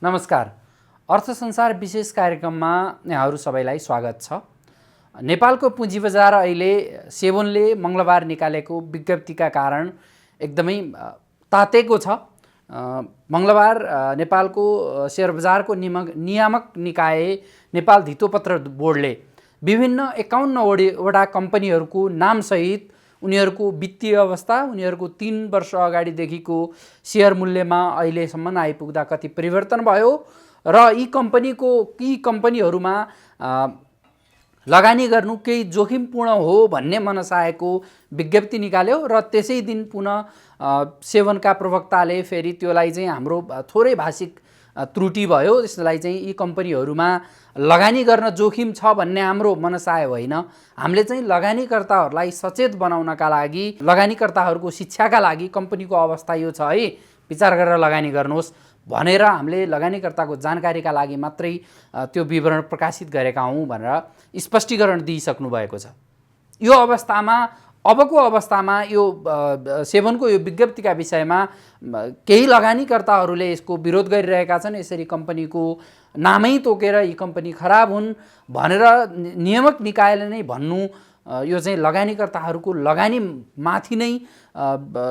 नमस्कार। अर्थ संसार विशेष कार्यक्रममा यहाँहरू सबैलाई स्वागत छ। नेपालको पुँजी बजार अहिले सेभनले मङ्गलबार निकालेको विज्ञप्तिका कारण एकदमै तातेको छ। मङ्गलबार नेपालको शेयर बजारको नियामक निकाय नेपाल धितोपत्र बोर्डले विभिन्न 51 वटा कम्पनीहरूको नामसहित उनीहरूको वित्तीय अवस्था, उनीहरूको 3 वर्ष अगाडिदेखिको शेयर मूल्यमा अहिलेसम्म आइपुग्दा कति परिवर्तन भयो र यी कम्पनीहरूमा लगानी गर्नु केही जोखिमपूर्ण हो भन्ने मनसाएको विज्ञप्ति निकाल्यो र त्यसै दिन पुनः सेभनका प्रवक्ताले फेरि त्यसलाई चाहिँ हाम्रो थोरै भाषिक त्रुटि भयो, यसलाई चाहिँ यी कम्पनीहरूमा लगानी गर्न जोखिम छ भन्ने हाम्रो मनसाय होइन, हामीले चाहिँ लगानीकर्ताहरूलाई सचेत बनाउनका लागि, लगानीकर्ताहरूको शिक्षाका लागि कम्पनीको अवस्था यो छ है, विचार गरेर लगानी गर्नुहोस् भनेर हामीले लगानीकर्ताको जानकारीका लागि मात्रै त्यो विवरण प्रकाशित गरेका हौँ भनेर स्पष्टीकरण दिइसक्नु भएको छ। यो अवस्थामा अबको अवस्थामा यो सेभनको यो विज्ञप्तिका विषयमा केही लगानीकर्ताहरूले यसको विरोध गरिरहेका छन्। यसरी कम्पनीको नामै तोकेर यी कम्पनी खराब हुन् भनेर नियामक निकायले नै भन्नु यो चाहिँ लगानीकर्ताहरूको लगानी माथि नै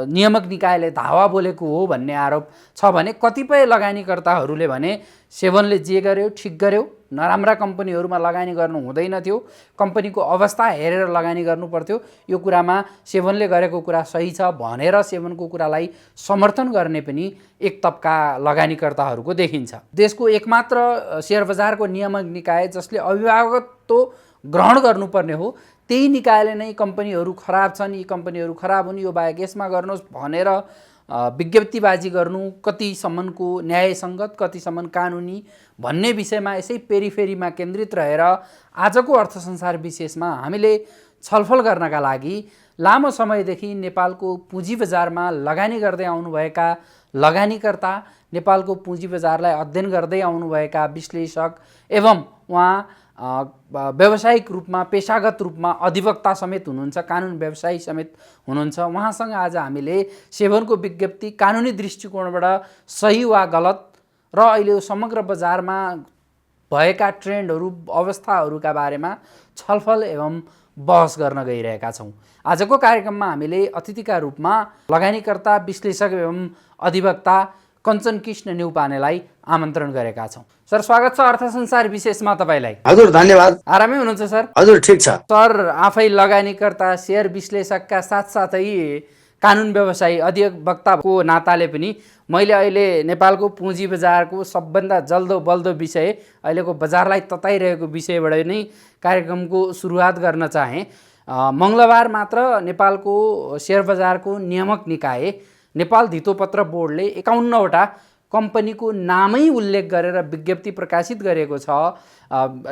नियामक निकायले धावा बोलेको हो भन्ने आरोप छ भने कतिपय लगानीकर्ताहरूले भने सेभनले जे गर्यो ठिक गर्यो, नराम्रा कम्पनीहरूमा लगानी गर्नु हुँदैन थियो, कम्पनीको अवस्था हेरेर लगानी गर्नु पर्थ्यो, यो कुरामा सेभनले गरेको कुरा सही छ भनेर सेभनको कुरालाई समर्थन गर्ने पनि एक तबका लगानीकर्ताहरूको देखिन्छ। देशको एकमात्र शेयर बजारको नियामक निकाय जसले अभिभावकत्व ग्रहण गर्नुपर्ने हो त्यही निकायले नै कम्पनीहरू खराब छन्, यी कम्पनीहरू खराब हुन्, यो बाहेक यसमा गर्नुहोस् भनेर विज्ञप्तिबाजी गर्नु कतिसम्मको न्यायसङ्गत, कतिसम्म कानुनी भन्ने विषयमा यसै पेरिफेरीमा केन्द्रित रहेर आजको अर्थ संसार विशेषमा हामीले छलफल गर्नका लागि लामो समयदेखि नेपालको पुँजी बजारमा लगानी गर्दै आउनुभएका लगानीकर्ता, नेपालको पुँजी बजारलाई अध्ययन गर्दै आउनुभएका विश्लेषक एवं उहाँ व्यावसायिक रूपमा, पेशागत रूपमा अधिवक्ता समेत हुनुहुन्छ, कानुन व्यवसायी समेत हुनुहुन्छ, उहाँसँग आज हामीले सेभनको विज्ञप्ति कानुनी दृष्टिकोणबाट सही वा गलत र अहिले समग्र बजारमा भएका ट्रेन्डहरू, अवस्थाहरूका बारेमा छलफल एवं बहस गर्न गइरहेका छौँ। आजको कार्यक्रममा हामीले अतिथिका रूपमा लगानीकर्ता, विश्लेषक एवं अधिवक्ता कञ्चन कृष्ण न्यौपानेलाई आमन्त्रण गरेका छौँ। सर, स्वागत छ अर्थ संसार विशेषमा तपाईलाई। हजुर, धन्यवाद। आरामै हुनुहुन्छ सर? हजुर, ठिक छ सर। आफै लगानीकर्ता, शेयर विश्लेषकका साथसाथै कानुन व्यवसायी अधिवक्ताको नाताले पनि मैले अहिले नेपालको पुँजी बजारको सबभन्दा जल्दो बल्दो विषय, अहिलेको बजारलाई तताइरहेको विषयबाट नै कार्यक्रमको सुरुवात गर्न चाहेँ। मङ्गलबार मात्र नेपालको शेयर बजारको नियामक निकाय नेपाल धितोपत्र बोर्डले 51 वटा कम्पनीको नामै उल्लेख गरेर विज्ञप्ति प्रकाशित गरेको छ।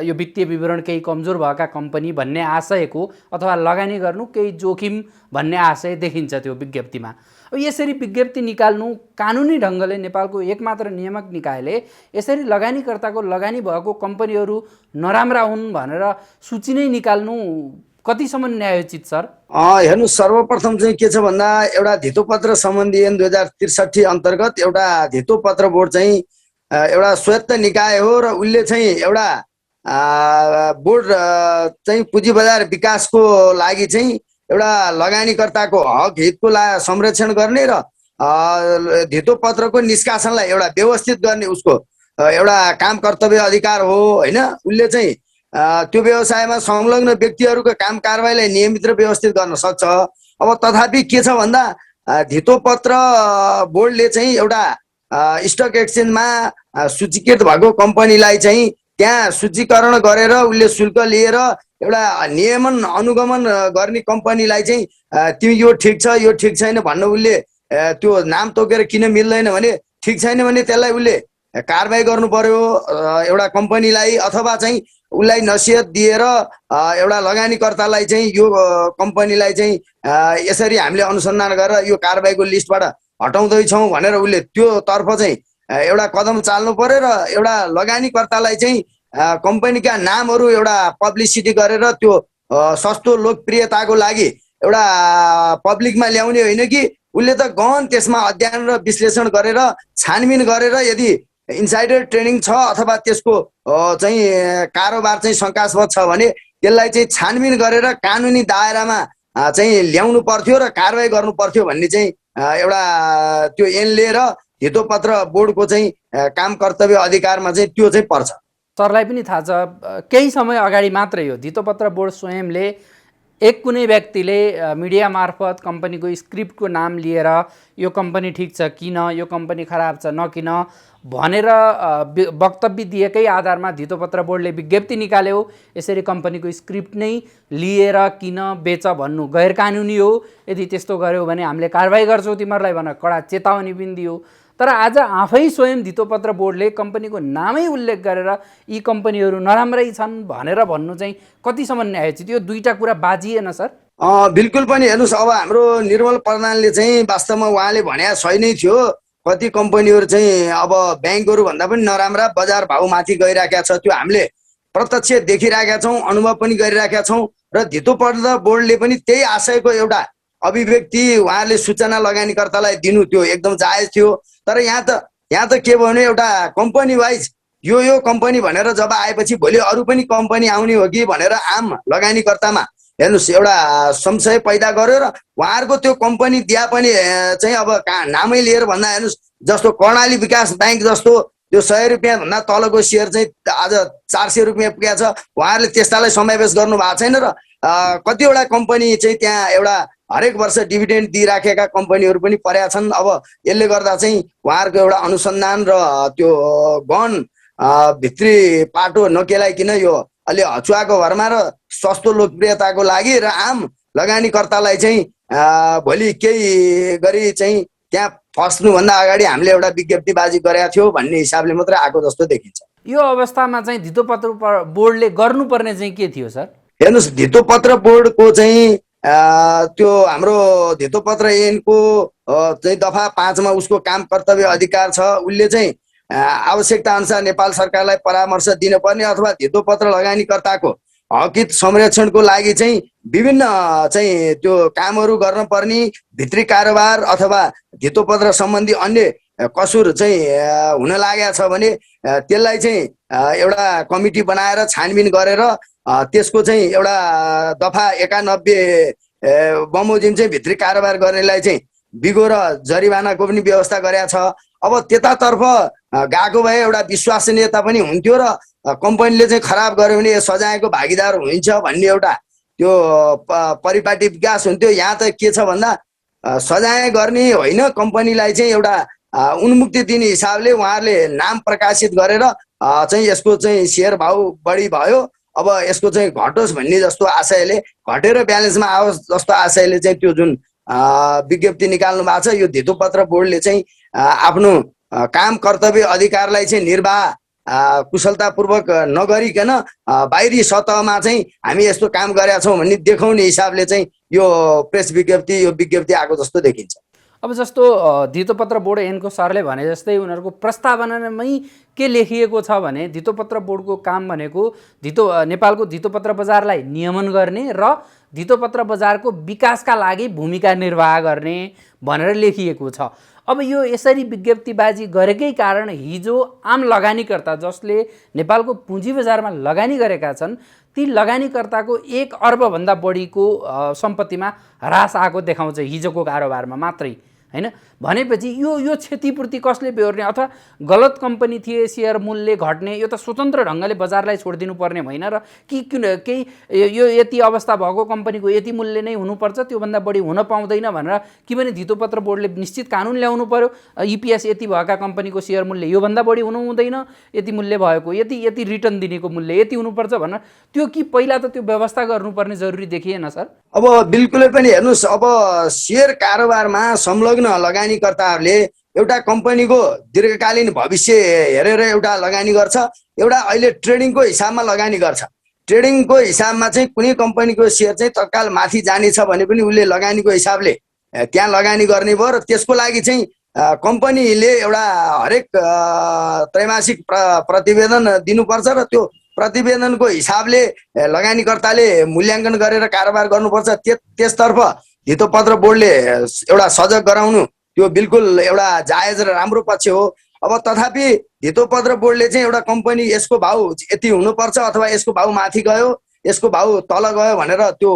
यो वित्तीय विवरण केही कमजोर भएका कम्पनी भन्ने आशयको अथवा लगानी गर्नु केही जोखिम भन्ने आशय देखिन्छ त्यो विज्ञप्तिमा। यसरी विज्ञप्ति निकाल्नु कानुनी ढङ्गले नेपालको एकमात्र नियामक निकायले यसरी लगानीकर्ताको लगानी भएको कम्पनीहरू नराम्रा हुन् भनेर सूची नै निकाल्नु कतिसम्म न्यायोचित सर? हेर्नु, सर्वप्रथम चाहिँ के छ भन्दा एउटा धितोपत्र सम्बन्धी ऐन 2063 अन्तर्गत एउटा धितोपत्र बोर्ड चाहिँ एउटा स्वायत्त निकाय हो र उसले चाहिँ एउटा बोर्ड चाहिँ पुँजी बजार विकासको लागि चाहिँ एउटा लगानीकर्ताको हक हितको संरक्षण गर्ने र धितोपत्रको निष्कासनलाई एउटा व्यवस्थित गर्ने उसको एउटा काम कर्तव्य अधिकार हो होइन। उसले चाहिँ त्यो व्यवसायमा संलग्न व्यक्तिहरूको काम कारबाहीलाई नियमित र व्यवस्थित गर्न सक्छ। अब तथापि के छ भन्दा धितोपत्र बोर्डले चाहिँ एउटा स्टक एक्सचेन्जमा सूचीकृत भएको कम्पनीलाई चाहिँ त्यहाँ सूचीकरण गरेर उसले शुल्क लिएर एउटा नियमन अनुगमन गर्ने कम्पनीलाई चाहिँ तिमी यो ठिक छ, यो ठिक छैन भन्नु उसले त्यो नाम तोकेर किन मिल्दैन भने ठिक छैन भने त्यसलाई उसले कारबाही गर्नु पर्यो एउटा कम्पनीलाई, अथवा चाहिँ उसलाई नसिहत दिएर एउटा लगानीकर्तालाई चाहिँ यो कम्पनीलाई चाहिँ यसरी हामीले अनुसन्धान गरेर यो कारबाहीको लिस्टबाट हटाउँदैछौँ भनेर उसले त्यो तर्फ चाहिँ एउटा कदम चाल्नु पर्यो र एउटा लगानीकर्तालाई चाहिँ कम्पनीका नामहरू एउटा पब्लिसिटी गरेर त्यो सस्तो लोकप्रियताको लागि एउटा पब्लिकमा ल्याउने होइन कि उसले त गहन त्यसमा अध्ययन र विश्लेषण गरेर छानबिन गरेर यदि इन्साइडर ट्रेडिङ छ अथवा त्यसको चाहिँ कारोबार चाहिँ शङ्कास्पद छ भने त्यसलाई चाहिँ छानबिन गरेर कानुनी दायरामा चाहिँ ल्याउनु पर्थ्यो र कारबाही गर्नु पर्थ्यो भन्ने चाहिँ एउटा त्यो ऐनले र धितोपत्र बोर्डको चाहिँ काम कर्तव्य अधिकारमा चाहिँ त्यो चाहिँ पर्छ। सरलाई पनि थाहा छ केही समय अगाडि मात्रै हो धितोपत्र बोर्ड स्वयंले एक कुनै व्यक्तिले मिडिया मार्फत कम्पनीको स्क्रिप्टको नाम लिएर यो कम्पनी ठिक छ किन, यो कम्पनी खराब छ नकिन भनेर वक्तव्य दिएकै आधारमा धितोपत्र बोर्डले विज्ञप्ति निकाल्यो। यसरी कम्पनीको स्क्रिप्ट नै लिएर किन बेच भन्नु गैर कानुनी हो, यदि त्यस्तो गर्यो भने हामीले कारबाही गर्छौँ तिमीहरूलाई भनेर कडा चेतावनी पनि दियो। तर आज आफै स्वयं धितोपत्र बोर्डले कम्पनीको नामै उल्लेख गरेर यी कम्पनीहरू नराम्रै छन् भनेर भन्नु चाहिँ कतिसम्म न्यायोचित? यो दुईटा कुरा बाजिएन सर? बिल्कुल पनि हेर्नुहोस्, अब हाम्रो निर्मल प्रधानले चाहिँ वास्तवमा उहाँले भने सही नै थियो। कति कम्पनीहरू चाहिँ अब ब्याङ्कहरू भन्दा पनि नराम्रा बजार भाउ माथि गइराखेका छ, त्यो हामीले प्रत्यक्ष देखिरहेका छौँ, अनुभव पनि गरिरहेका छौँ। र धितोपत्र बोर्डले पनि त्यही आशयको एउटा अभिव्यक्ति उहाँहरूले सूचना लगानीकर्तालाई दिनु त्यो एकदम जायज थियो। तर यहाँ त के भयो भने एउटा कम्पनी वाइज यो कम्पनी भनेर जब आएपछि भोलि अरू पनि कम्पनी आउने हो कि भनेर आम लगानीकर्तामा हेर्नुहोस् एउटा संशय पैदा गर्यो र उहाँहरूको त्यो कम्पनी दिया पनि चाहिँ अब नामै लिएर भन्दा हेर्नुहोस् जस्तो कर्णाली विकास ब्याङ्क जस्तो त्यो 100 रुपियाँ भन्दा तलको सेयर चाहिँ आज 400 रुपियाँ पुगेको छ। उहाँहरूले त्यस्तालाई समावेश गर्नु भएको छैन र कतिवटा कम्पनी चाहिँ त्यहाँ एउटा हरेक वर्ष डिभिडेन्ड दिइराखेका कम्पनीहरू पनि परेका छन्। अब यसले गर्दा चाहिँ उहाँहरूको एउटा अनुसन्धान र त्यो गहन भित्री पाटो नकेलाइकन यो अलि हचुवाको भरमा र सस्तो लोकप्रियताको लागि र आम लगानीकर्तालाई चाहिँ भोलि केही गरी चाहिँ त्यहाँ फस्नुभन्दा अगाडि हामीले एउटा विज्ञप्तिबाजी गरेका थियौँ भन्ने हिसाबले मात्रै आएको जस्तो देखिन्छ। यो अवस्थामा चाहिँ धितोपत्र बोर्डले गर्नुपर्ने चाहिँ के थियो सर? हेर्नुहोस्, धितोपत्र बोर्डको चाहिँ त्यो हाम्रो धितोपत्र ऐनको चाहिँ दफा 5 मा उसको काम कर्तव्य अधिकार छ। उसले चाहिँ आवश्यकता अनुसार नेपाल सरकारलाई परामर्श दिनुपर्ने अथवा धितोपत्र लगानीकर्ताको हकित संरक्षणको लागि चाहिँ विभिन्न चाहिँ त्यो कामहरू गर्न पर्ने, भित्री कारोबार अथवा धितोपत्र सम्बन्धी अन्य कसुर चाहिँ हुन लागेको छ भने त्यसलाई चाहिँ एउटा कमिटी बनाएर छानबिन गरेर त्यसको चाहिँ एउटा दफा 91 बमोजिम चाहिँ भित्री कारोबार गर्नेलाई चाहिँ बिगो र जरिवानाको पनि व्यवस्था गरेका छ। अब त्यतातर्फ गएको भए एउटा विश्वसनीयता पनि हुन्थ्यो र कम्पनीले चाहिँ खराब गर्यो भने सजायको भागीदार हुन्छ भन्ने एउटा त्यो परिपाटी विकास हुन्थ्यो। यहाँ त के छ भन्दा सजाय गर्ने होइन, कम्पनीलाई चाहिँ एउटा उन्मुक्ति दिने हिसाबले उहाँहरूले नाम प्रकाशित गरेर चाहिँ यसको चाहिँ सेयर भाउ बढी भयो, अब यसको चाहिँ घटोस् भन्ने जस्तो आशयले, घटेर ब्यालेन्समा आओस् जस्तो आशयले चाहिँ त्यो जुन विज्ञप्ति निकाल्नु भएको छ, यो धितोपत्र बोर्डले चाहिँ आफ्नो काम कर्तव्य अधिकारलाई चाहिँ निर्वाह कुशलतापूर्वक नगरिकन बाहिरी सतहमा चाहिँ हामी यस्तो काम गरेका छौँ भन्ने देखाउने हिसाबले चाहिँ यो प्रेस विज्ञप्ति यो विज्ञप्ति आएको जस्तो देखिन्छ। अब जस्तो धितोपत्र बोर्ड ऐनको सरले भने जस्तै उनीहरूको प्रस्तावनामै के लेखिएको छ भने धितोपत्र बोर्डको काम भनेको नेपालको धितोपत्र बजारलाई नियमन गर्ने र धितोपत्र बजारको विकासका लागि भूमिका निर्वाह गर्ने भनेर लेखिएको छ। अब यो यसरी विज्ञप्तिबाजी गरेकै कारण हिजो आम लगानीकर्ता जसले नेपालको पुँजी बजारमा लगानी गरेका छन् ती लगानीकर्ताको 1 अर्बभन्दा बढीको सम्पत्तिमा ह्रास आएको देखाउँछ हिजोको कारोबारमा मात्रै, हैन? भनेपछि यो क्षतिपूर्ति कसले बेहोर्ने? अथवा गलत कम्पनी थिए, सेयर मूल्य घट्ने, यो त स्वतन्त्र ढङ्गले बजारलाई छोडिदिनु पर्ने होइन र कि केही यो यति अवस्था भएको कम्पनीको यति मूल्य नै हुनुपर्छ, त्योभन्दा बढी हुन पाउँदैन भनेर कि भने धितोपत्र बोर्डले निश्चित कानुन ल्याउनु पर्यो। इपिएस यति भएका कम्पनीको सेयर मूल्य योभन्दा बढी हुनु हुँदैन, यति मूल्य भएको यति रिटर्न दिनेको मूल्य यति हुनुपर्छ भनेर त्यो कि पहिला त त्यो व्यवस्था गर्नुपर्ने जरुरी देखिएन सर? अब बिल्कुलै पनि हेर्नुहोस्, अब सेयर कारोबारमा संलग्न लगानीकर्ताहरूले एउटा कम्पनीको दीर्घकालीन भविष्य हेरेर एउटा लगानी गर्छ, एउटा अहिले ट्रेडिङको हिसाबमा लगानी गर्छ। ट्रेडिङको हिसाबमा चाहिँ कुनै कम्पनीको सेयर चाहिँ तत्काल माथि जानेछ भने पनि उसले लगानीको हिसाबले त्यहाँ लगानी गर्ने भयो र त्यसको लागि चाहिँ कम्पनीले एउटा हरेक त्रैमासिक प्रतिवेदन दिनुपर्छ र त्यो प्रतिवेदनको हिसाबले लगानीकर्ताले मूल्याङ्कन गरेर कारोबार गर्नुपर्छ। त्यसतर्फ धितोपत्र बोर्डले एउटा सजग गराउनु त्यो बिल्कुल एउटा जायज र राम्रो पक्ष हो। अब तथापि धितोपत्र बोर्डले चाहिँ एउटा कम्पनी यसको भाउ यति हुनुपर्छ अथवा यसको भाउ माथि गयो यसको भाउ तल गयो भनेर त्यो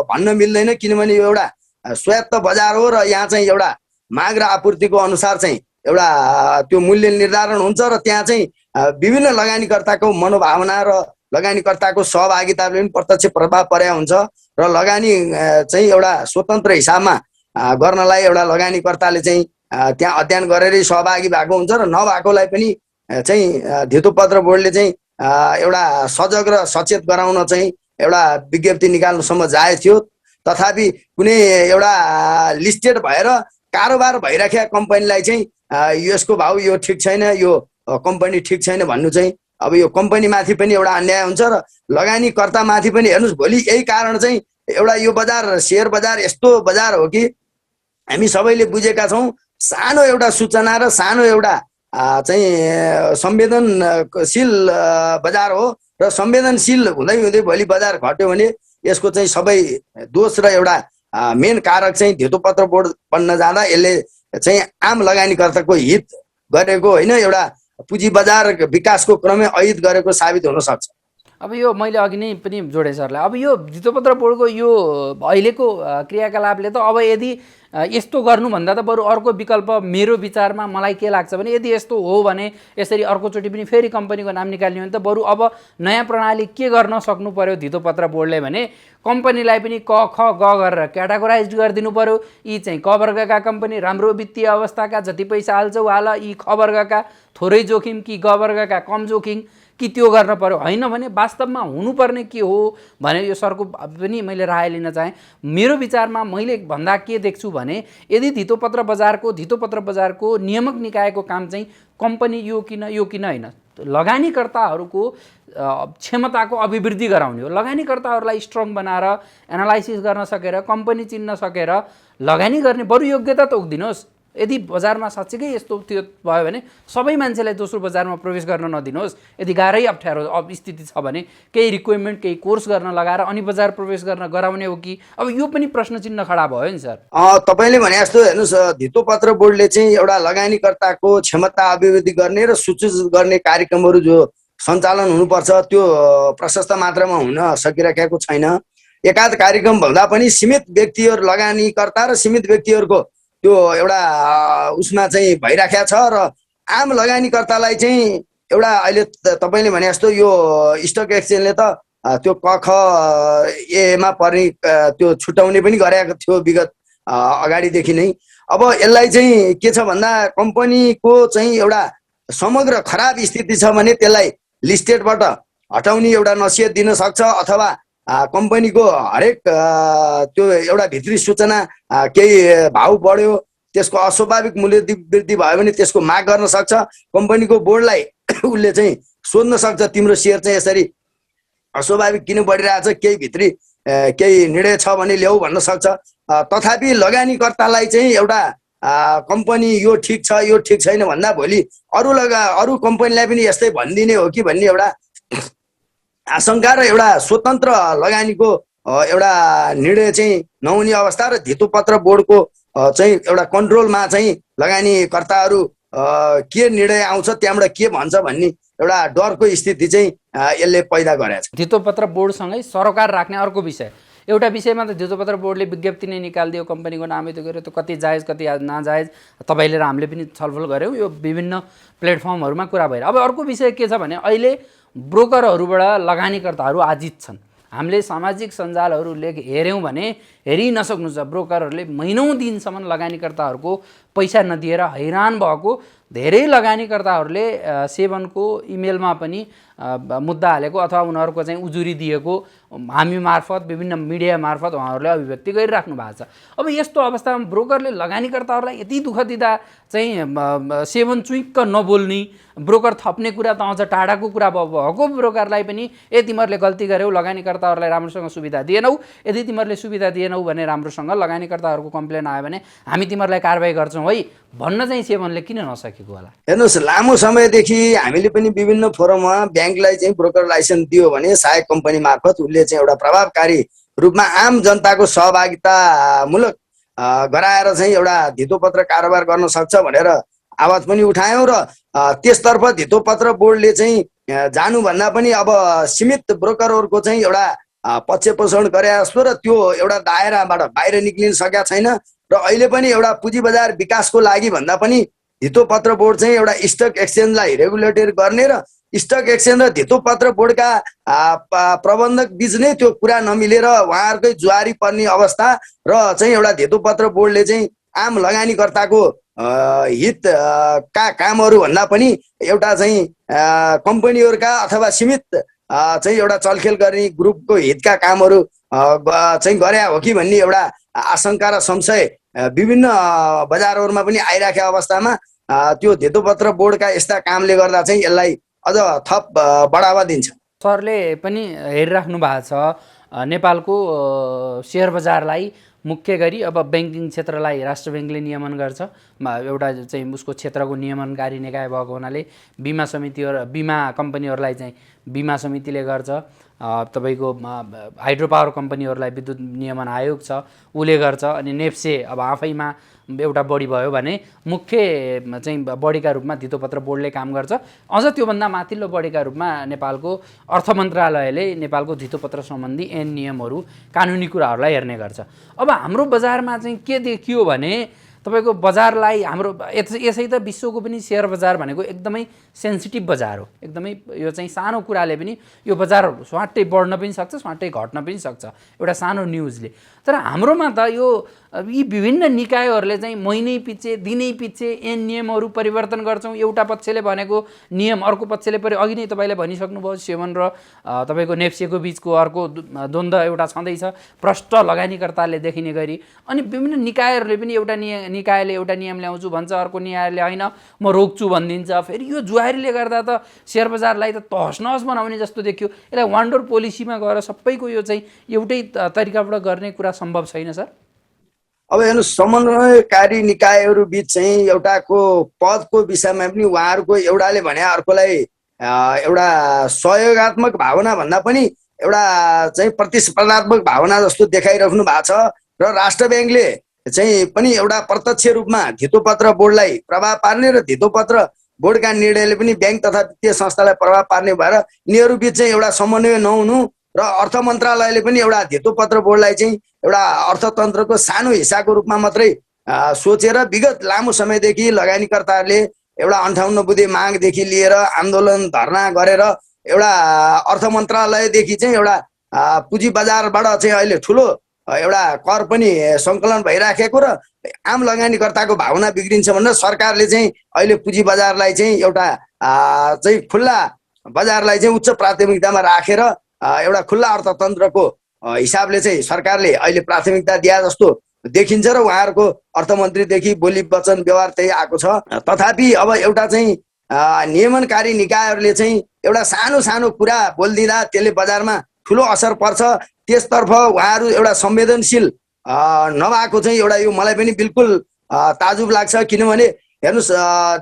भन्न मिल्दैन, किनभने यो एउटा स्वायत्त बजार हो र यहाँ चाहिँ एउटा माग र आपूर्तिको अनुसार चाहिँ एउटा त्यो मूल्य निर्धारण हुन्छ र त्यहाँ चाहिँ विभिन्न लगानीकर्ताको मनोभावना र लगानीकर्ताको सहभागिताले पनि प्रत्यक्ष प्रभाव परेको हुन्छ र लगानी चाहिँ एउटा स्वतन्त्र हिसाबमा गर्नलाई एउटा लगानीकर्ताले चाहिँ त्यहाँ अध्ययन गरेरै सहभागी भएको हुन्छ र नभएकोलाई पनि चाहिँ धितोपत्र बोर्डले चाहिँ एउटा सजग र सचेत गराउन चाहिँ एउटा विज्ञप्ति निकाल्नुसम्म जायज थियो। तथापि कुनै एउटा लिस्टेड भएर कारोबार भइराखेका कम्पनीलाई चाहिँ यसको भाउ यो ठिक छैन, यो कम्पनी ठिक छैन भन्नु चाहिँ अब यो कम्पनीमाथि पनि एउटा अन्याय हुन्छ र लगानीकर्तामाथि पनि। हेर्नुहोस्, भोलि यही कारण चाहिँ एउटा यो बजार सेयर बजार यस्तो बजार हो कि हामी सबैले बुझेका छौँ, सानो एउटा सूचना र सानो एउटा चाहिँ संवेदनशील बजार हो र संवेदनशील हुँदै हुँदै भोलि बजार घट्यो भने यसको चाहिँ सबै दोष र एउटा मेन कारक चाहिँ धितोपत्र बोर्ड बन्न जाँदा यसले चाहिँ आम लगानीकर्ताको हित गरेको होइन, एउटा पुँजी बजार विकासको क्रममा अहित गरेको साबित हुन सक्छ। अब यो मैले अघि नै पनि जोडेँ सरलाई, अब यो धितोपत्र बोर्डको यो अहिलेको क्रियाकलापले त अब यदि यस्तो गर्नुभन्दा त बरु अर्को विकल्प मेरो विचारमा मलाई के लाग्छ भने यदि यस्तो हो भने यसरी अर्कोचोटि पनि फेरि कम्पनीको नाम निकाल्ने हो भने त बरु अब नयाँ प्रणाली के गर्न सक्नु पर्यो धितोपत्र बोर्डले भने कम्पनीलाई पनि क ख ग गरेर क्याटेगोराइज गरिदिनु पर्यो। यी चाहिँ क वर्गका कम्पनी राम्रो वित्तीय अवस्थाका, जति पैसा हाल्छौ हाल, यी ख वर्गका थोरै जोखिम कि ग वर्गका कम जोखिम कि त्यो गर्न पर्यो। होइन भने वास्तवमा हुनुपर्ने के हो भने यो सरको पनि मैले राय लिन चाहेँ। मेरो विचारमा मैले भन्दा के देख्छु भने यदि धितोपत्र बजारको नियामक निकायको काम चाहिँ कम्पनी यो किन होइन, लगानीकर्ताहरूको क्षमताको अभिवृद्धि गराउने हो। लगानीकर्ताहरूलाई स्ट्रङ बनाएर एनालाइसिस गर्न सकेर कम्पनी चिन्न सकेर लगानी गर्ने बरु योग्यता तोकिदिनुहोस्। यदि बजारमा साँच्चीकै यस्तो त्यो भयो भने सबै मान्छेलाई दोस्रो बजारमा प्रवेश गर्न नदिनुहोस्। यदि गाह्रै अप्ठ्यारो स्थिति छ भने केही रिक्वायरमेन्ट केही कोर्स गर्न लगाएर अनि बजार प्रवेश गर्न गराउने हो कि, अब यो पनि प्रश्न चिन्ह खडा भयो नि सर। तपाईँले भने जस्तो हेर्नुहोस्, धितोपत्र बोर्डले चाहिँ एउटा लगानीकर्ताको क्षमता अभिवृद्धि गर्ने र सूचित गर्ने कार्यक्रमहरू जो सञ्चालन हुनुपर्छ त्यो प्रशस्त मात्रामा हुन सकिरहेको छैन। एकाध कार्यक्रम भन्दा पनि सीमित व्यक्तिहरू लगानीकर्ता र सीमित व्यक्तिहरूको त्यो एउटा उसमा चाहिँ भइराखेको छ र आम लगानीकर्तालाई चाहिँ एउटा अहिले तपाईँले भने जस्तो यो स्टक एक्सचेन्जले त त्यो क ख एमा पर्ने त्यो छुट्याउने पनि गरेको थियो विगत अगाडिदेखि नै। अब यसलाई चाहिँ के छ भन्दा कम्पनीको चाहिँ एउटा समग्र खराब स्थिति छ भने त्यसलाई लिस्टेडबाट हटाउने एउटा नसिहत दिन सक्छ अथवा कम्पनीको हरेक त्यो एउटा भित्री सूचना केही भाउ बढ्यो त्यसको अस्वाभाविक मूल्य वृद्धि भयो भने त्यसको माग गर्न सक्छ। कम्पनीको बोर्डलाई उसले चाहिँ सोध्न सक्छ तिम्रो सेयर चाहिँ यसरी अस्वाभाविक किन बढिरहेछ, केही भित्री केही निर्णय छ भने ल्याऊ भन्न सक्छ। तथापि लगानीकर्तालाई चाहिँ एउटा कम्पनी यो ठिक छ यो ठिक छैन भन्दा भोलि अरू कम्पनीलाई पनि यस्तै भनिदिने हो कि भन्ने एउटा आशंका र एउटा स्वतन्त्र लगानीको एउटा निर्णय चाहिँ नहुने अवस्था र धितोपत्र बोर्डको चाहिँ एउटा कन्ट्रोलमा चाहिँ लगानीकर्ताहरू के निर्णय आउँछ त्यहाँबाट के भन्छ भन्ने एउटा डरको स्थिति चाहिँ यसले पैदा गरेको छ। धितोपत्र बोर्डसँगै सरोकार राख्ने अर्को विषय, एउटा विषयमा त धितोपत्र बोर्डले विज्ञप्ति नै निकालिदियो, कम्पनीको नामै त्यो गर्यो, त्यो कति जायज कति नाजायज तपाईँले र हामीले पनि छलफल गऱ्यौँ, यो विभिन्न प्लेटफर्महरूमा कुरा भएर। अब अर्को विषय के छ भने अहिले ब्रोकरहरूबाट लगानीकर्ताहरू आजित छन्। हामीले सामाजिक सञ्जालहरूले हेऱ्यौँ भने हेरि नसक्नु छ, ब्रोकरहरूले महिनौँ दिनसम्म लगानीकर्ताहरूको पैसा नदिएर हैरान भएको धेरै लगानीकर्ताहरूले सेवनको इमेलमा पनि मुद्दा हालेको अथवा उनीहरूको चाहिँ उजुरी दिएको हामी मार्फत विभिन्न मिडिया मार्फत उहाँहरूले अभिव्यक्ति गरिराख्नु भएको छ। अब यस्तो अवस्थामा ब्रोकरले लगानीकर्ताहरूलाई यति दुःख दिँदा चाहिँ सेवन चुइक्क नबोल्ने, ब्रोकर थप्ने कुरा त अझ टाढाको कुरा भएको ब्रोकरलाई पनि तिमीहरूले गल्ती गर्यौ, लगानीकर्ताहरूलाई राम्रोसँग सुविधा दिएनौ, यदि तिमीहरूले सुविधा दिएनौ भने राम्रोसँग लगानीकर्ताहरूको कम्प्लेन आयो भने हामी तिमीहरूलाई कारबाही गर्छौँ है भन्न चाहिँ सेवनले किन नसकेको होला? हेर्नुहोस्, लामो समयदेखि हामीले पनि विभिन्न फोरममा ब्याङ्कलाई चाहिँ ब्रोकर लाइसेन्स दियो भने सहायक कम्पनी मार्फत उसले चाहिँ एउटा प्रभावकारी रूपमा आम जनताको सहभागितामूलक गराएर चाहिँ एउटा धितोपत्र कारोबार गर्न सक्छ भनेर आवाज पनि उठायौँ र त्यसतर्फ धितोपत्र बोर्डले चाहिँ जानुभन्दा पनि अब सीमित ब्रोकरहरूको चाहिँ एउटा पक्ष पोषण गरे जस्तो र त्यो एउटा दायराबाट बाहिर निक्लिन सकेका छैन र अहिले पनि एउटा पुँजी बजार विकासको लागि भन्दा पनि धितोपत्र बोर्ड चाहिँ एउटा स्टक एक्सचेन्जलाई रेगुलेटेड गर्ने र स्टक एक्सचेन्ज र धितोपत्र बोर्डका प्रबन्धक बीच नै त्यो कुरा नमिलेर उहाँहरूकै जुवारी पर्ने अवस्था र चाहिँ एउटा धितोपत्र बोर्डले चाहिँ आम लगानीकर्ताको हित का कामहरू भन्दा पनि एउटा चाहिँ कम्पनीहरूका अथवा सीमित चाहिँ एउटा चलखेल गर्ने ग्रुपको हितका कामहरू चाहिँ गरे हो कि भन्ने एउटा आशंका र संशय विभिन्न बजारहरूमा पनि आइराखेको अवस्थामा त्यो धितोपत्र बोर्डका यस्ता कामले गर्दा चाहिँ यसलाई अझ थप बढावा दिन्छ। सरले पनि हेरिराख्नु भएको छ नेपालको सेयर बजारलाई मुख्य गरी अब ब्याङ्किङ क्षेत्रलाई राष्ट्र ब्याङ्कले नियमन गर्छ एउटा चाहिँ उसको क्षेत्रको नियमनकारी निकाय भएको हुनाले बिमा समितिहरू बिमा कम्पनीहरूलाई चाहिँ बिमा समितिले गर्छ तपाईँको हाइड्रो पावर कम्पनीहरूलाई विद्युत नियमन आयोग छ उसले गर्छ अनि नेप्से अब आफैमा एउटा बढी भयो भने मुख्य चाहिँ बढीका रूपमा धितोपत्र बोर्डले काम गर्छ। अझ त्योभन्दा माथिल्लो बढीका रूपमा नेपालको अर्थ मन्त्रालयले नेपालको धितोपत्र सम्बन्धी ऐन नियमहरू कानुनी कुराहरूलाई हेर्ने गर्छ। अब हाम्रो बजारमा चाहिँ के देखियो भने तपाईँको बजारलाई हाम्रो यसै त विश्वको पनि सेयर बजार भनेको एकदमै सेन्सिटिभ बजार हो, एकदमै यो चाहिँ सानो कुराले पनि यो बजार स्वाटै बढ्न पनि सक्छ स्वाटै घट्न पनि सक्छ एउटा सानो न्युजले। तर हाम्रोमा त यो यी विभिन्न निकायहरूले चाहिँ महिनै पछि दिनै पछि ऐन नियमहरू परिवर्तन गर्छौँ। एउटा पक्षले भनेको नियम अर्को पक्षले अघि नै तपाईँले भनिसक्नुभयो सेवन र तपाईँको नेप्सेको बिचको अर्को द्वन्द्व एउटा छँदैछ प्रष्ट लगानीकर्ताले देखिने गरी। अनि विभिन्न निकायहरूले पनि एउटा निकायले एउटा नियम ल्याउँछु भन्छ अर्को निकायले होइन म रोक्छु भनिदिन्छ। फेरि यो जुहारीले गर्दा त सेयर बजारलाई त तहस नहस बनाउने जस्तो देखियो। यसलाई वान डोर पोलिसीमा गएर सबैको यो चाहिँ एउटै तरिकाबाट गर्ने कुरा सम्भव छैन सर? अब हेर्नु समन्वयकारी निकायहरू बिच चाहिँ एउटाको पदको विषयमा पनि उहाँहरूको एउटाले भने अर्कोलाई एउटा सहयोगात्मक भावना भन्दा पनि एउटा चाहिँ प्रतिस्पर्धात्मक भावना जस्तो देखाइराख्नु भएको छ र राष्ट्र ब्याङ्कले चाहिँ पनि एउटा प्रत्यक्ष रूपमा धितोपत्र बोर्डलाई प्रभाव पार्ने र धितोपत्र बोर्डका निर्णयले पनि ब्याङ्क तथा वित्तीय संस्थालाई प्रभाव पार्ने भएर यिनीहरू बिच चाहिँ एउटा समन्वय नहुनु र अर्थ मन्त्रालयले पनि एउटा धितोपत्र बोर्डलाई चाहिँ एउटा अर्थतन्त्रको सानो हिस्साको रूपमा मात्रै सोचेर विगत लामो समयदेखि लगानीकर्ताहरूले एउटा 58 बुँदे मागदेखि लिएर आन्दोलन धरना गरेर एउटा अर्थ मन्त्रालयदेखि चाहिँ एउटा पुँजी बजारबाट चाहिँ अहिले ठुलो एउटा कर पनि सङ्कलन भइराखेको र आम लगानीकर्ताको भावना बिग्रिन्छ भनेर सरकारले चाहिँ अहिले पुँजी बजारलाई चाहिँ एउटा चाहिँ खुल्ला बजारलाई चाहिँ उच्च प्राथमिकतामा राखेर एउटा खुल्ला अर्थतन्त्रको हिसाबले चाहिँ सरकारले अहिले प्राथमिकता दिए जस्तो देखिन्छ र उहाँहरूको अर्थमन्त्रीदेखि बोली वचन व्यवहार त्यही आएको छ। तथापि अब एउटा चाहिँ नियमनकारी निकायहरूले चाहिँ एउटा सानो सानो कुरा बोलिदिँदा त्यसले बजारमा ठुलो असर पर्छ त्यसतर्फ उहाँहरू एउटा संवेदनशील नभएको चाहिँ एउटा यो मलाई पनि बिल्कुल ताजुब लाग्छ। किनभने हेर्नुहोस्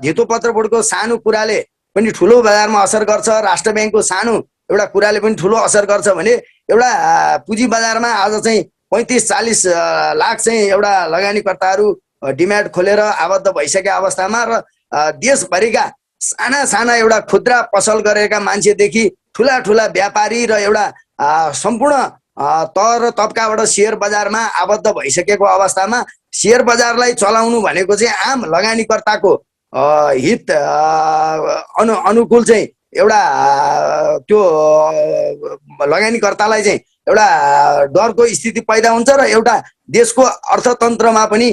धितोपत्र बोर्डको सानो कुराले पनि ठुलो बजारमा असर गर्छ, राष्ट्र ब्याङ्कको सानो एउटा कुराले पनि ठुलो असर गर्छ भने एउटा पुँजी बजारमा आज चाहिँ 35-40 लाख चाहिँ एउटा लगानीकर्ताहरू डिम्याट खोलेर आबद्ध भइसकेका अवस्थामा र देशभरिका साना साना एउटा खुद्रा पसल गरेका मान्छेदेखि ठुला ठुला व्यापारी र एउटा सम्पूर्ण तह र तबकाबाट सेयर बजारमा आबद्ध भइसकेको अवस्थामा सेयर बजारलाई चलाउनु भनेको चाहिँ आम लगानीकर्ताको हित अनुकूल चाहिँ एउटा त्यो लगानीकर्तालाई चाहिँ एउटा डरको स्थिति पैदा हुन्छ र एउटा देशको अर्थतन्त्रमा पनि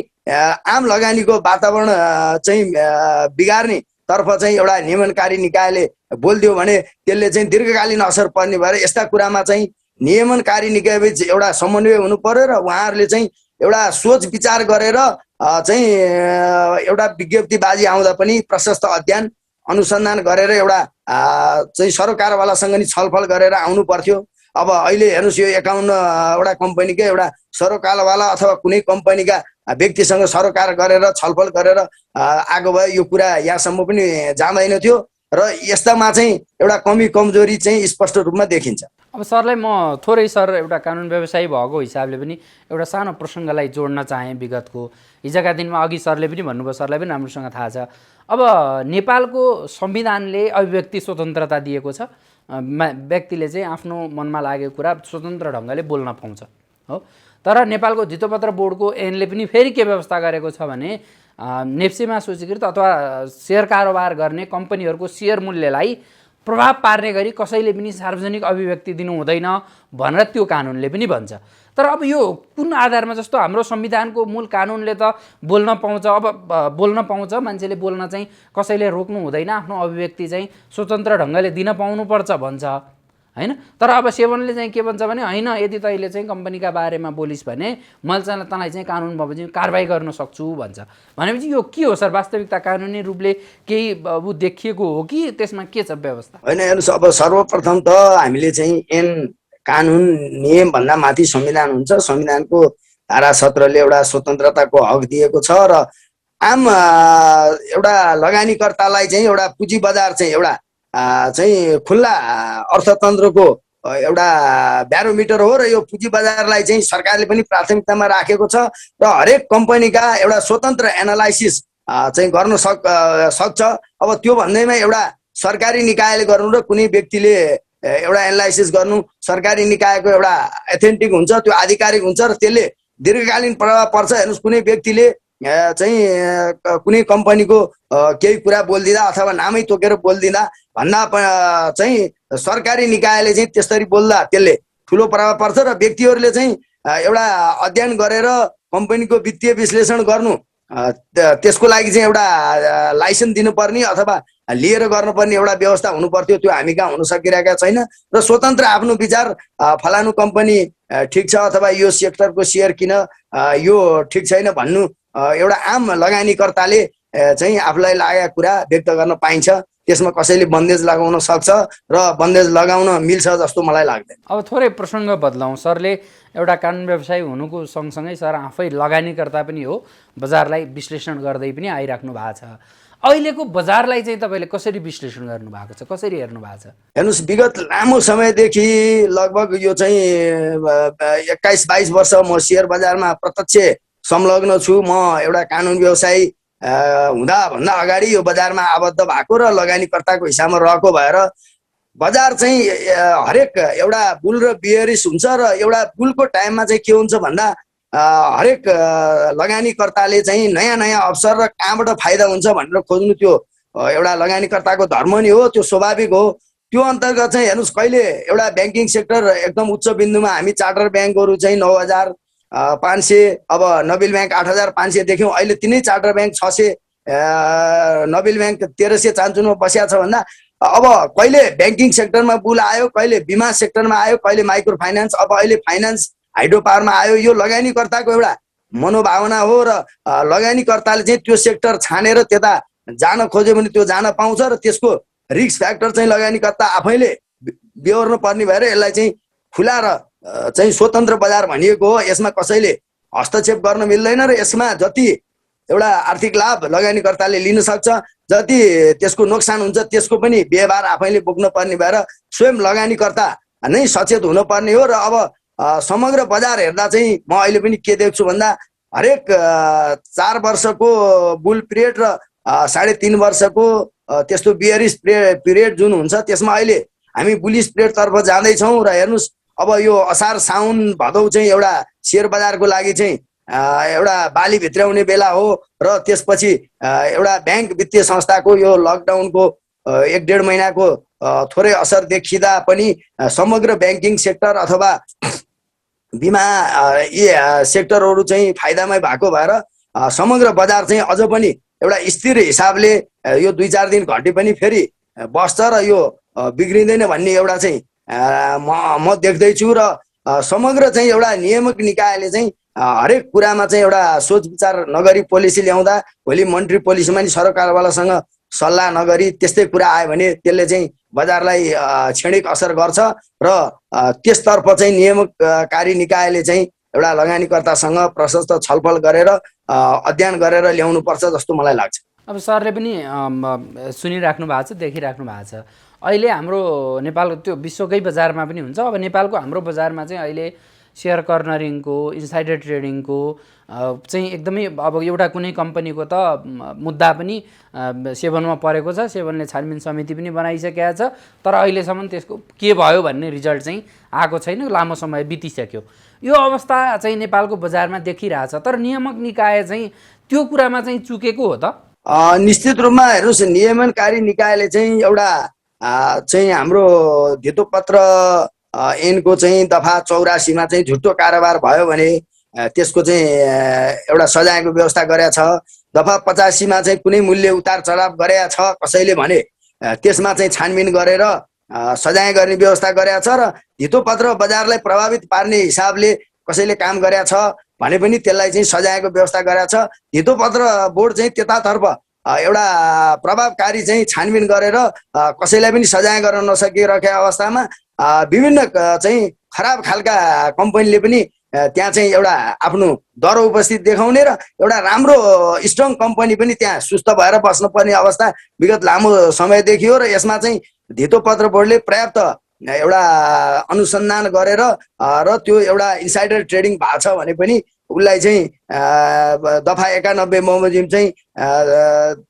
आम लगानीको वातावरण चाहिँ बिगार्ने तर्फ चाहिँ एउटा नियमनकारी निकायले बोलिदियो भने त्यसले चाहिँ दीर्घकालीन असर पर्ने भएर यस्ता कुरामा चाहिँ नियमनकारी निकायबीच एउटा समन्वय हुनु पर्यो र उहाँहरूले चाहिँ एउटा सोच विचार गरेर चाहिँ एउटा विज्ञप्तिबाजी आउँदा पनि प्रशस्त अध्ययन अनुसन्धान गरेर एउटा चाहिँ सरोकारवालासँग नि छलफल गरेर आउनु पर्थ्यो। अब अहिले हेर्नुहोस् यो 51वटा कम्पनीकै एउटा सरोकारवाला अथवा कुनै कम्पनीका व्यक्तिसँग सरोकार गरेर छलफल गरेर आएको भए यो कुरा यहाँसम्म पनि जाँदैन थियो र यस्तामा चाहिँ एउटा कमी कमजोरी चाहिँ स्पष्ट रूपमा देखिन्छ। अब सरलाई म थोरै सर एउटा कानुन व्यवसायी भएको हिसाबले पनि एउटा सानो प्रसङ्गलाई जोड्न चाहेँ। विगतको हिजोका दिनमा अघि सरले पनि भन्नुभयो, सरलाई पनि राम्रोसँग थाहा छ, अब नेपालको संविधानले अभिव्यक्ति स्वतन्त्रता दिएको छ, व्यक्तिले चाहिँ आफ्नो मनमा लागेको कुरा स्वतन्त्र ढङ्गले बोल्न पाउँछ हो। तर नेपालको धितोपत्र बोर्डको ऐनले पनि फेरि के व्यवस्था गरेको छ भने नेप्सीमा सूचीकृत अथवा सेयर कारोबार गर्ने कम्पनीहरूको सेयर मूल्यलाई प्रभाव पार्ने गरी कसैले पनि सार्वजनिक अभिव्यक्ति दिनु हुँदैन भनेर त्यो कानुनले पनि भन्छ। तर अब यो कुन आधारमा, जस्तो हाम्रो संविधानको मूल कानुनले त बोल्न पाउँछ, अब बोल्न पाउँछ, मान्छेले बोल्न चाहिँ कसैले रोक्नु हुँदैन, आफ्नो अभिव्यक्ति चाहिँ स्वतन्त्र ढङ्गले दिन पाउनुपर्छ भन्छ हैन। तर अब सेवनले चाहिँ के भन्छ भने हैन, यदि तैँले चाहिँ कम्पनीका बारेमा बोलिस् भने मैले चाहिँ तँलाई चाहिँ कानुन बमोजिम कारबाही गर्न सक्छु भन्छ। भनेपछि यो के हो सर, वास्तविकता कानुनी रूपले केही देखिएको हो कि त्यसमा के छ व्यवस्था? होइन, हेर्नुहोस्, अब सर्वप्रथम त हामीले चाहिँ ऐन कानुन नियम भन्दा माथि संविधान हुन्छ। संविधानको धारा 17ले एउटा स्वतन्त्रताको हक दिएको छ र आम एउटा लगानीकर्तालाई चाहिँ एउटा पुँजी बजार चाहिँ एउटा चाहिँ खुल्ला अर्थतन्त्रको एउटा ब्यारोमिटर हो र यो पुँजी बजारलाई चाहिँ सरकारले पनि प्राथमिकतामा राखेको छ र हरेक कम्पनीका एउटा स्वतन्त्र एनालाइसिस चाहिँ गर्न सक्छ। अब त्यो भन्दैमा एउटा सरकारी निकायले गर्नु र कुनै व्यक्तिले एउटा एनालाइसिस गर्नु सरकारी निकायको एउटा एथेन्टिक हुन्छ, त्यो आधिकारिक हुन्छ र त्यसले दीर्घकालीन प्रभाव पर्छ। हेर्नुहोस्, कुनै व्यक्तिले चाहिँ कुनै कम्पनीको केही कुरा बोलिदिँदा अथवा नामै तोकेर बोलिदिँदा भन्दा चाहिँ सरकारी निकायले चाहिँ त्यसरी बोल्दा त्यसले ठुलो प्रभाव पर्छ र व्यक्तिहरूले चाहिँ एउटा अध्ययन गरेर कम्पनीको वित्तीय विश्लेषण गर्नु, त्यसको लागि चाहिँ एउटा लाइसेन्स दिनुपर्ने अथवा लिएर गर्नुपर्ने एउटा व्यवस्था हुनु पर्थ्यो। त्यो हामी कहाँ हुन सकिरहेका छैन र स्वतन्त्र आफ्नो विचार फलानु कम्पनी ठिक छ अथवा यो सेक्टरको सेयर किन यो ठिक छैन भन्नु एउटा आम लगानीकर्ताले चाहिँ आफूलाई लागेको कुरा व्यक्त गर्न पाइन्छ। त्यसमा कसैले बन्देज लगाउन सक्छ र बन्देज लगाउन मिल्छ जस्तो मलाई लाग्दैन। अब थोरै प्रसङ्ग बदलाउँ। सरले एउटा कानुन व्यवसायी हुनुको सँगसँगै सर आफै लगानीकर्ता पनि हो, बजारलाई विश्लेषण गर्दै पनि आइराख्नु भएको छ। अहिलेको बजारलाई चाहिँ तपाईँले कसरी विश्लेषण गर्नु भएको छ, कसरी हेर्नु भएको छ? हेर्नुहोस्, विगत लामो समयदेखि लगभग यो चाहिँ 21-22 वर्ष म सेयर बजारमा प्रत्यक्ष संलग्न छु। म एउटा कानुन व्यवसायी हुँदा भन्दा अगाडि यो बजारमा आबद्ध भएको र लगानीकर्ताको हिसाबमा रहेको भएर बजार चाहिँ हरेक एउटा बुल र बियरिस हुन्छ र एउटा बुलको टाइममा चाहिँ के हुन्छ भन्दा हरेक लगानीकर्ताले चाहिँ नयाँ नयाँ अवसर र कहाँबाट फाइदा हुन्छ भनेर खोज्नु त्यो एउटा लगानीकर्ताको धर्म नै हो, त्यो स्वाभाविक हो। त्यो अन्तर्गत चाहिँ हेर्नुहोस्, कहिले एउटा ब्याङ्किङ सेक्टर एकदम उच्च बिन्दुमा हामी चार्टर ब्याङ्कहरू चाहिँ 9,500, अब नबिल ब्याङ्क 8,500 देख्यौँ। अहिले तिनै चार्टर ब्याङ्क 600, नबिल ब्याङ्क 1300 चान्चुनमा बसिया छ भन्दा अब कहिले ब्याङ्किङ सेक्टरमा बुल आयो, कहिले बिमा सेक्टरमा आयो, कहिले माइक्रो फाइनेन्स, अब अहिले फाइनेन्स हाइड्रो पावरमा आयो। यो लगानीकर्ताको एउटा मनोभावना हो र लगानीकर्ताले चाहिँ त्यो सेक्टर छानेर त्यता जान खोज्यो भने त्यो जान पाउँछ र त्यसको रिस्क फ्याक्टर चाहिँ लगानीकर्ता आफैले बेहोर्नु पर्ने भएर यसलाई चाहिँ खुला र चाहिँ स्वतन्त्र बजार भनिएको हो। यसमा कसैले हस्तक्षेप गर्न मिल्दैन र यसमा जति एउटा आर्थिक लाभ लगानीकर्ताले लिन सक्छ, जति त्यसको नोक्सान हुन्छ त्यसको पनि व्यवहार आफैले बोक्न पर्ने भएर स्वयं लगानीकर्ता नै सचेत हुनुपर्ने हो। र अब समग्र बजार हेर्दा चाहिँ म अहिले पनि के देख्छु भन्दा हरेक 4 वर्षको बुल पिरियड र 3.5 वर्षको त्यस्तो बियरिस पिरियड जुन हुन्छ त्यसमा अहिले हामी बुलिस पिरियडतर्फ जाँदैछौँ। र हेर्नुहोस्, अब यो असार साउन भदौ चाहिँ एउटा सेयर बजारको लागि चाहिँ एउटा बाली भित्राउने बेला हो र त्यसपछि एउटा ब्याङ्क वित्तीय संस्थाको यो लकडाउनको 1-1.5 महिनाको थोरै असर देखिँदा पनि समग्र ब्याङ्किङ सेक्टर अथवा बिमा यी सेक्टरहरू चाहिँ फाइदामै भएको भएर समग्र बजार चाहिँ अझ पनि एउटा स्थिर हिसाबले यो 2-4 दिन घटी पनि फेरि बस्छ र यो बिग्रिँदैन भन्ने एउटा चाहिँ म देख्दैछु। र समग्र चाहिँ एउटा नियामक निकायले चाहिँ हरेक कुरामा चाहिँ एउटा सोच विचार नगरी पोलिसी ल्याउँदा भोलि मन्ट्री पोलिसीमा नि सरकारवालासँग सल्लाह नगरी त्यस्तै कुरा आयो भने त्यसले चाहिँ बजारलाई क्षणिक असर गर्छ र त्यसतर्फ चाहिँ नियामककारी निकायले चाहिँ एउटा लगानीकर्तासँग प्रशस्त छलफल गरेर अध्ययन गरेर ल्याउनु पर्छ जस्तो मलाई लाग्छ। अब सरले पनि सुनिराख्नु भएको छ, देखिराख्नु भएको छ। अहिले हाम्रो नेपालको त्यो विश्वकै बजारमा पनि हुन्छ, अब नेपालको हाम्रो बजारमा चाहिँ अहिले सेयर कर्नरिङको, इन्साइडर ट्रेडिङको चाहिँ एकदमै अब एउटा कुनै कम्पनीको त मुद्दा पनि सेभनमा परेको छ, सेभनले छानबिन समिति पनि बनाइसकेका छ, तर अहिलेसम्म त्यसको के भयो भन्ने रिजल्ट चाहिँ आएको छैन, लामो समय बितिसक्यो। यो अवस्था चाहिँ नेपालको बजारमा देखिरहेछ, तर नियामक निकाय चाहिँ त्यो कुरामा चाहिँ चुकेको हो त? निश्चित रूपमा हेर्नुहोस्, नियमनकारी निकायले चाहिँ एउटा चाहिँ हाम्रो धितोपत्र ऐनको चाहिँ दफा 84 चाहिँ झुटो कारोबार भयो भने त्यसको चाहिँ एउटा सजायको व्यवस्था गरेको छ। दफा 85 चाहिँ कुनै मूल्य उतार चढाव गरेको छ कसैले भने त्यसमा चाहिँ छानबिन गरेर सजाय गर्ने व्यवस्था गरेको छ, र धितोपत्र बजारलाई प्रभावित पार्ने हिसाबले कसैले काम गरेको छ भने पनि त्यसलाई चाहिँ सजायको व्यवस्था गरेको छ। धितोपत्र बोर्ड चाहिँ त्यतातर्फ एउटा प्रभावकारी चाहिँ छानबिन गरेर कसैलाई पनि सजाय गर्न नसकिरहेको अवस्थामा विभिन्न चाहिँ खराब खालका कम्पनीले पनि त्यहाँ चाहिँ एउटा आफ्नो दर उपस्थित देखाउने र एउटा राम्रो स्ट्रङ कम्पनी पनि त्यहाँ सुस्त भएर बस्नुपर्ने अवस्था विगत लामो समयदेखि हो। र यसमा चाहिँ धितोपत्र बोर्डले पर्याप्त एउटा अनुसन्धान गरेर र त्यो एउटा इन्साइडर ट्रेडिङ भएको छ भने पनि उसलाई चाहिँ दफा 91 बमोजिम चाहिँ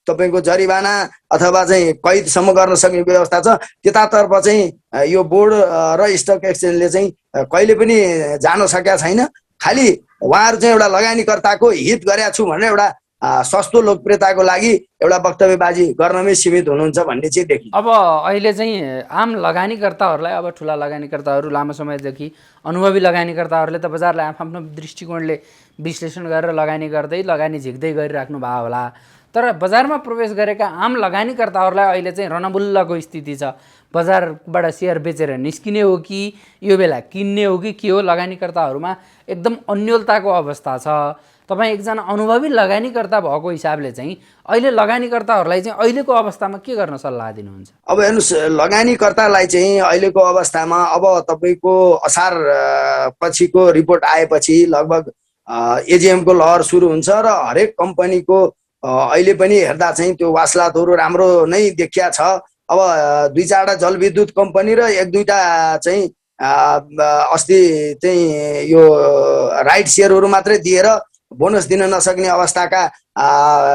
तपाईँको जरिवाना अथवा चाहिँ कैदसम्म गर्न सक्ने व्यवस्था छ। त्यतातर्फ चाहिँ यो बोर्ड र स्टक एक्सचेन्जले चाहिँ कहिले पनि जान सकेका छैन। खालि उहाँहरू चाहिँ एउटा लगानीकर्ताको हित गरेका छु भनेर एउटा सस्तो लोकप्रियताको लागि एउटा वक्तव्यबाजी गर्नमै सीमित हुनुहुन्छ भन्ने चाहिँ देखिन्छ। अब अहिले चाहिँ आम लगानीकर्ताहरूलाई, अब ठुला लगानीकर्ताहरू लामो समयदेखि अनुभवी लगानीकर्ताहरूले त बजारलाई आफ्नो दृष्टिकोणले विश्लेषण गरेर लगानी गर्दै लगानी झिक्दै गरिराख्नु भयो होला, तर बजारमा प्रवेश गरेका आम लगानीकर्ताहरूलाई अहिले चाहिँ रणबुल्लको स्थिति छ। बजारबाट सेयर बेचेर निस्किने हो कि यो बेला किन्ने हो कि के हो, लगानीकर्ताहरूमा एकदम अन्योलताको अवस्था छ। तपाईँ एकजना अनुभवी लगानीकर्ता भएको हिसाबले चाहिँ अहिले लगानीकर्ताहरूलाई चाहिँ अहिलेको अवस्थामा के गर्न सल्लाह दिनुहुन्छ? अब हेर्नुहोस्, लगानीकर्तालाई चाहिँ अहिलेको अवस्थामा अब तपाईँको असार पछिको रिपोर्ट आएपछि लगभग एजिएमको लहर सुरु हुन्छ र हरेक कम्पनीको अहिले पनि हेर्दा चाहिँ त्यो वासलातहरू राम्रो नै देखिया छ। अब 2-4वटा जलविद्युत कम्पनी र 1-2टा चाहिँ अस्ति चाहिँ यो राइट सेयरहरू मात्रै दिएर बोनस दिन नसक्ने अवस्थाका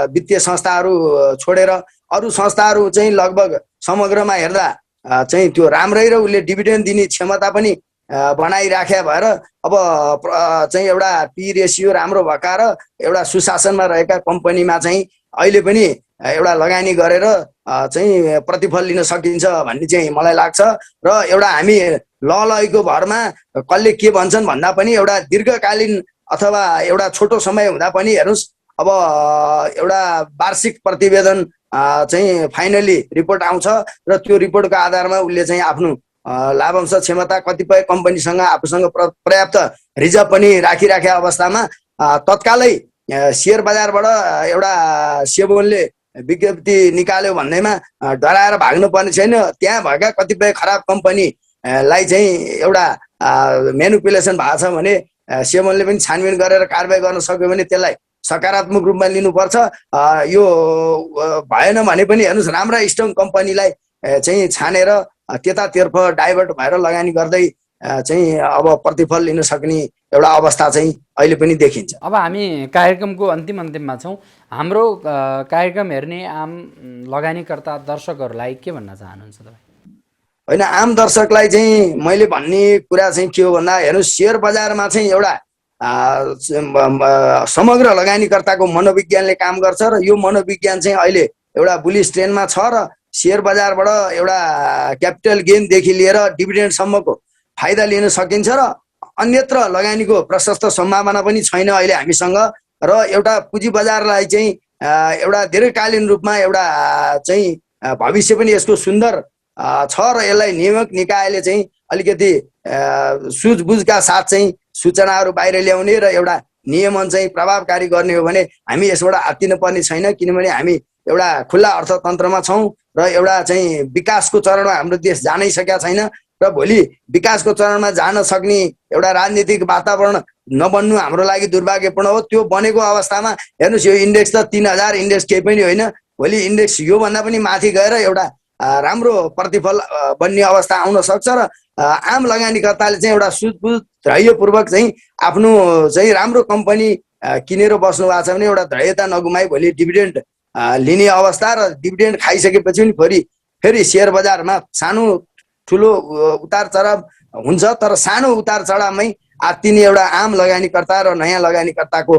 वित्तीय संस्थाहरू छोडेर अरू संस्थाहरू चाहिँ लगभग समग्रमा हेर्दा चाहिँ त्यो राम्रै र उसले डिभिडेन्ड दिने क्षमता पनि बनाइराख्या भएर अब चाहिँ एउटा पी रेसियो राम्रो भएका र एउटा सुशासनमा रहेका कम्पनीमा चाहिँ अहिले पनि एउटा लगानी गरेर चाहिँ प्रतिफल लिन सकिन्छ भन्ने चाहिँ मलाई लाग्छ। र एउटा हामी लयको भरमा कसले के भन्छन् भन्दा पनि एउटा दीर्घकालीन अथवा एउटा छोटो समय हुँदा पनि हेर्नुहोस्, अब एउटा वार्षिक प्रतिवेदन चाहिँ फाइनली रिपोर्ट आउँछ र त्यो रिपोर्टको आधारमा उसले चाहिँ आफ्नो लाभांश क्षमता कतिपय कम्पनीसँग आफूसँग पर्याप्त रिजर्भ पनि राखिराखेका अवस्थामा तत्कालै सेयर बजारबाट एउटा सेबोनले विज्ञप्ति निकाल्यो भन्दैमा डराएर भाग्नुपर्ने छैन। त्यहाँ भएका कतिपय खराब कम्पनीलाई चाहिँ एउटा मेनिपुलेसन भएको छ भने सेबोनले पनि छानबिन गरेर कारबाही गर्न सक्यो भने त्यसलाई सकारात्मक रूपमा लिनुपर्छ। यो भएन भने पनि हेर्नुहोस्, राम्रा स्ट्रङ कम्पनीलाई चाहिँ छानेर त्यतातर्फ डाइभर्ट भएर लगानी गर्दै चाहिँ अब प्रतिफल लिन सक्ने एउटा अवस्था चाहिँ अहिले पनि देखिन्छ। अब हामी कार्यक्रमको अन्तिममा छौँ। हाम्रो कार्यक्रम हेर्ने आम लगानीकर्ता दर्शकहरूलाई के भन्न चाहनुहुन्छ तपाईँ? होइन, आम दर्शकलाई चाहिँ मैले भन्ने कुरा चाहिँ के हो भन्दा हेर्नुहोस्, सेयर बजारमा चाहिँ एउटा समग्र लगानीकर्ताको मनोविज्ञानले काम गर्छ र यो मनोविज्ञान चाहिँ अहिले एउटा बुलिस ट्रेन्डमा छ र सेयर बजारबाट एउटा क्यापिटल गेनदेखि लिएर डिभिडेन्डसम्मको फाइदा लिन सकिन्छ र अन्यत्र लगानीको प्रशस्त सम्भावना पनि छैन अहिले हामीसँग। र एउटा पुँजी बजारलाई चाहिँ एउटा दीर्घकालीन रूपमा एउटा चाहिँ भविष्य पनि यसको सुन्दर छ र यसलाई नियामक निकायले चाहिँ अलिकति सुझबुझका साथ चाहिँ सूचनाहरू बाहिर ल्याउने र एउटा नियमन चाहिँ प्रभावकारी गर्ने हो भने हामी यसबाट आत्तिनु पर्ने छैन, किनभने हामी एउटा खुल्ला अर्थतन्त्रमा छौँ र एउटा चाहिँ विकासको चरणमा हाम्रो देश जानै सकेका छैन र भोलि विकासको चरणमा जान सक्ने एउटा राजनीतिक वातावरण नबन्नु हाम्रो लागि दुर्भाग्यपूर्ण हो। त्यो बनेको अवस्थामा हेर्नुहोस्, यो इन्डेक्स त 3000 इन्डेक्स केही पनि होइन, भोलि इन्डेक्स योभन्दा पनि माथि गएर एउटा राम्रो प्रतिफल बन्ने अवस्था आउन सक्छ र आम लगानीकर्ताले चाहिँ एउटा सुझबुझ धैर्यपूर्वक चाहिँ आफ्नो चाहिँ राम्रो कम्पनी किनेर बस्नु भएको छ भने एउटा धैर्यता नगुमाई भोलि डिभिडेन्ड लिने अवस्था र डिभिडेन्ड खाइसकेपछि पनि फेरि सेयर बजारमा सानो ठुलो उतार चढाव हुन्छ, तर सानो उतार चढावमै आत्तिने एउटा आम लगानीकर्ता र नयाँ लगानीकर्ताको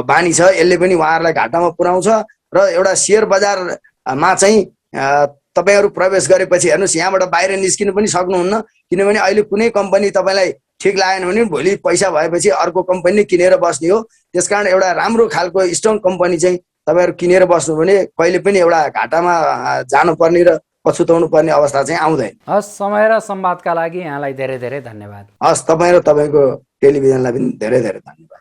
बानी छ। यसले पनि उहाँहरूलाई घाटामा पुर्याउँछ र एउटा सेयर बजारमा चाहिँ तपाईँहरू प्रवेश गरेपछि हेर्नुहोस्, यहाँबाट बाहिर निस्किनु पनि सक्नुहुन्न, किनभने अहिले कुनै कम्पनी तपाईँलाई ठिक लागेन भने भोलि पैसा भएपछि अर्को कम्पनी किनेर बस्ने हो। त्यसकारण एउटा राम्रो खालको स्ट्रङ कम्पनी चाहिँ तपाईँहरू किनेर बस्नु भने कहिले पनि एउटा घाटामा जानुपर्ने र पछुताउनु पर्ने अवस्था चाहिँ आउँदैन। हस्, समय र संवादका लागि यहाँलाई धेरै धेरै धन्यवाद। हस्, तपाईँ र तपाईँको टेलिभिजनलाई पनि धेरै धेरै धन्यवाद।